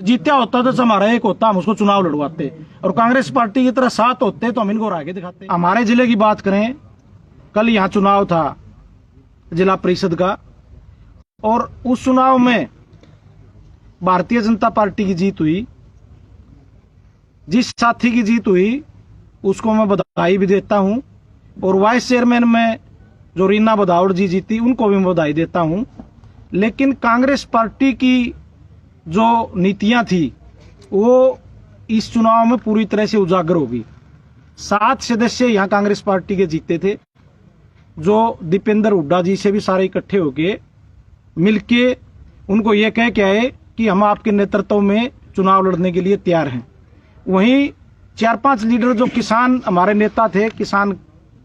जीत्या होता तो हमारा एक होता, हम उसको चुनाव लड़वाते, और कांग्रेस पार्टी की तरह 7 होते तो हम इनको आगे दिखाते। हमारे जिले की बात करें, कल यहाँ चुनाव था जिला परिषद का, और उस चुनाव में भारतीय जनता पार्टी की जीत हुई। जिस साथी की जीत हुई उसको मैं बधाई भी देता हूं, और वाइस चेयरमैन में जो रीना बदावड़ जी जीती उनको भी मैं बधाई देता हूं। लेकिन कांग्रेस पार्टी की जो नीतियां थी वो इस चुनाव में पूरी तरह से उजागर होगी। 7 सदस्य यहां कांग्रेस पार्टी के जीते थे, जो दीपेंद्र हुड्डा जी से भी सारे इकट्ठे होके मिलके उनको ये कह के आए कि हम आपके नेतृत्व में चुनाव लड़ने के लिए तैयार हैं। वहीं 4-5 लीडर जो किसान हमारे नेता थे, किसान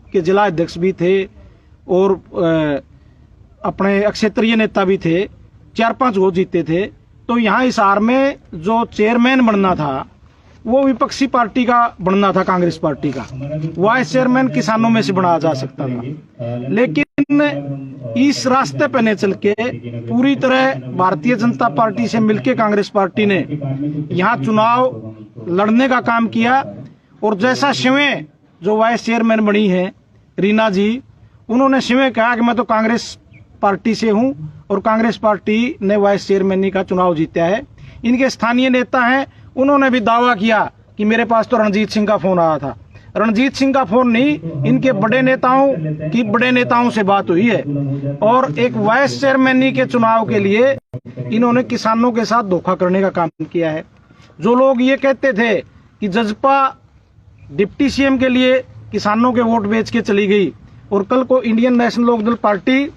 के जिला अध्यक्ष भी थे और अपने क्षेत्रीय नेता भी थे, 4-5 वो जीते थे। तो यहाँ हिसार में जो चेयरमैन बनना था वो विपक्षी पार्टी का बनना था, कांग्रेस पार्टी का। वाइस चेयरमैन किसानों में से बनाया जा सकता था, लेकिन इस रास्ते पर न चल के पूरी तरह भारतीय जनता पार्टी से मिलकर कांग्रेस पार्टी ने यहाँ चुनाव लड़ने का काम किया। और जैसा शिवें जो वाइस चेयरमैन बनी है रीना जी, उन्होंने शिवें कहा कि मैं तो कांग्रेस पार्टी से हूं और कांग्रेस पार्टी ने वाइस चेयरमैन का चुनाव जीता है। इनके स्थानीय नेता हैं, उन्होंने भी दावा किया कि मेरे पास तो रणजीत सिंह का फोन आया था। रणजीत सिंह का फोन नहीं, इनके बड़े नेताओं से बात हुई है। और एक वाइस चेयरमैन के चुनाव के लिए इन्होंने किसानों के साथ धोखा करने का काम किया है। जो लोग ये कहते थे कि जजपा डिप्टी सीएम के लिए किसानों के वोट बेच के चली गई और कल को इंडियन नेशनल लोकदल पार्टी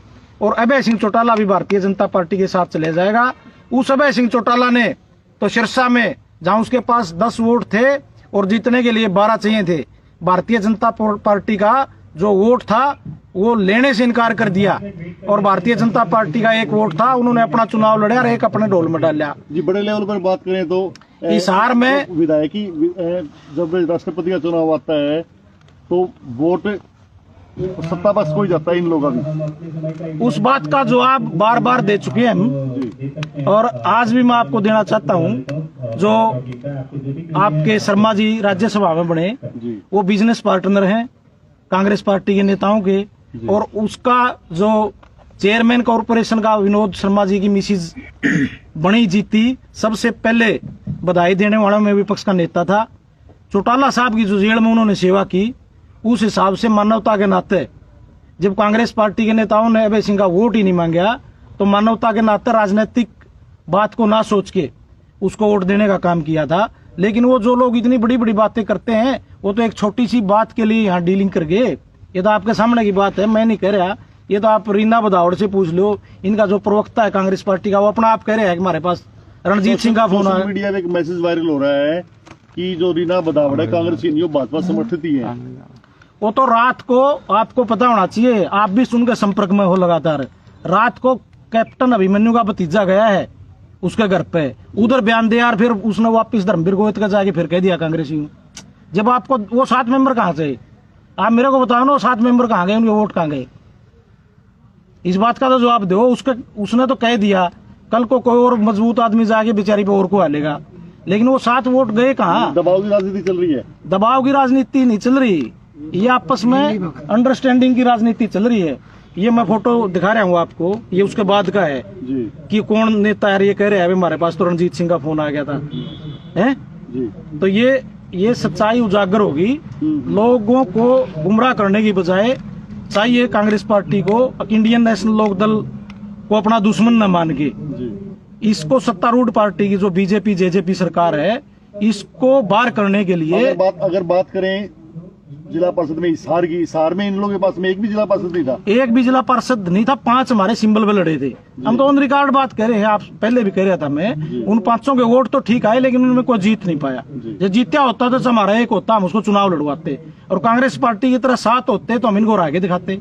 और अभय सिंह चौटाला भी भारतीय जनता पार्टी के साथ चले जाएगा। उस अभय सिंह चौटाला ने तो सिरसा में, जहां उसके पास 10 वोट थे और जीतने के लिए 12 चाहिए थे, भारतीय जनता पार्टी का जो वोट था वो लेने से इनकार कर दिया, और भारतीय जनता पार्टी का 1 वोट था, उन्होंने अपना चुनाव लड़ा और 1 अपने ढोल में डाल लिया। जी, बड़े लेवल पर बात करें तो हिसार में विधायकी जब राष्ट्रपति का चुनाव आता है तो वोट सत्ता बस हो जाता है इन लोगों का। उस बात का जवाब बार बार दे चुके हैं हम, और आज भी मैं आपको देना चाहता हूं। जो आपके शर्मा जी राज्यसभा में बने, वो बिजनेस पार्टनर हैं कांग्रेस पार्टी के नेताओं के, और उसका जो चेयरमैन कॉरपोरेशन का विनोद शर्मा जी की मिसिज बनी जीती, सबसे पहले बधाई देने वाला में विपक्ष का नेता था। चौटाला साहब की जो जेल में उन्होंने सेवा की, उस हिसाब से मानवता के नाते जब कांग्रेस पार्टी के नेताओं ने अभय सिंह का वोट ही नहीं मांगा, तो मानवता के नाते राजनीतिक बात को ना सोच के उसको वोट देने का काम किया था। लेकिन वो जो लोग इतनी बड़ी बड़ी बातें करते हैं, वो तो एक छोटी सी बात के लिए यहाँ डीलिंग कर गए। ये तो आपके सामने की बात है, मैं नहीं कह रहा। ये तो आप रीना बदावड़ से पूछ लो, इनका जो प्रवक्ता है कांग्रेस पार्टी का, वो अपना आप कह रहे हैं कि हमारे पास रणजीत सिंह का फोन आया। मीडिया में एक मैसेज वायरल हो रहा है कि जो रीना बदावड़ है कांग्रेस की भाजपा समर्थित ही है। वो तो रात को आपको पता होना चाहिए, आप भी सुन के संपर्क में हो लगातार। रात को कैप्टन अभिमन्यु का भतीजा गया है उसके घर पे, उधर बयान दिया, फिर उसने वापिस धर्मवीर गोविंद का जाके फिर कह दिया कांग्रेसी हूँ। जब आपको वो 7 मेंबर कहाँ से, आप मेरे को बताओ ना, 7 मेंबर कहाँ गए, उनके वोट कहाँ गए? इस बात का तो जवाब दो। उसने तो कह दिया, कल को कोई और मजबूत आदमी जाके बेचारी पे और को हालेगा, लेकिन वो 7 वोट गए कहाँ? दबाव की राजनीति चल रही है। दबाव की राजनीति नहीं चल रही, ये आपस में अंडरस्टैंडिंग की राजनीति चल रही है। ये मैं फोटो दिखा रहा हूँ आपको, ये उसके बाद का है जी। कि कौन नेता है, ये कह रहे हैं हमारे पास तो रणजीत सिंह का फोन आ गया था, हैं? तो ये सच्चाई उजागर होगी। लोगों को गुमराह करने की बजाय चाहिए कांग्रेस पार्टी को इंडियन नेशनल लोकदल को अपना दुश्मन न मान के इसको सत्तारूढ़ पार्टी की जो बीजेपी जेजेपी सरकार है, इसको बाहर करने के लिए अगर बात करें जिला परिषद में हिसार में इन लोगों के पास में एक भी जिला पार्षद नहीं था। एक भी जिला पार्षद नहीं था। 5 हमारे सिंबल पे लड़े थे। हम तो ऑन रिकॉर्ड बात कर रहे हैं, आप पहले भी कह रहा था मैं, उन 500 के वोट तो ठीक आए, लेकिन उनमें कोई जीत नहीं पाया। जब जीत्या होता तो हमारा 1 होता, हम उसको चुनाव लड़वाते, और कांग्रेस पार्टी की तरह 7 होते तो हम इनको आगे दिखाते।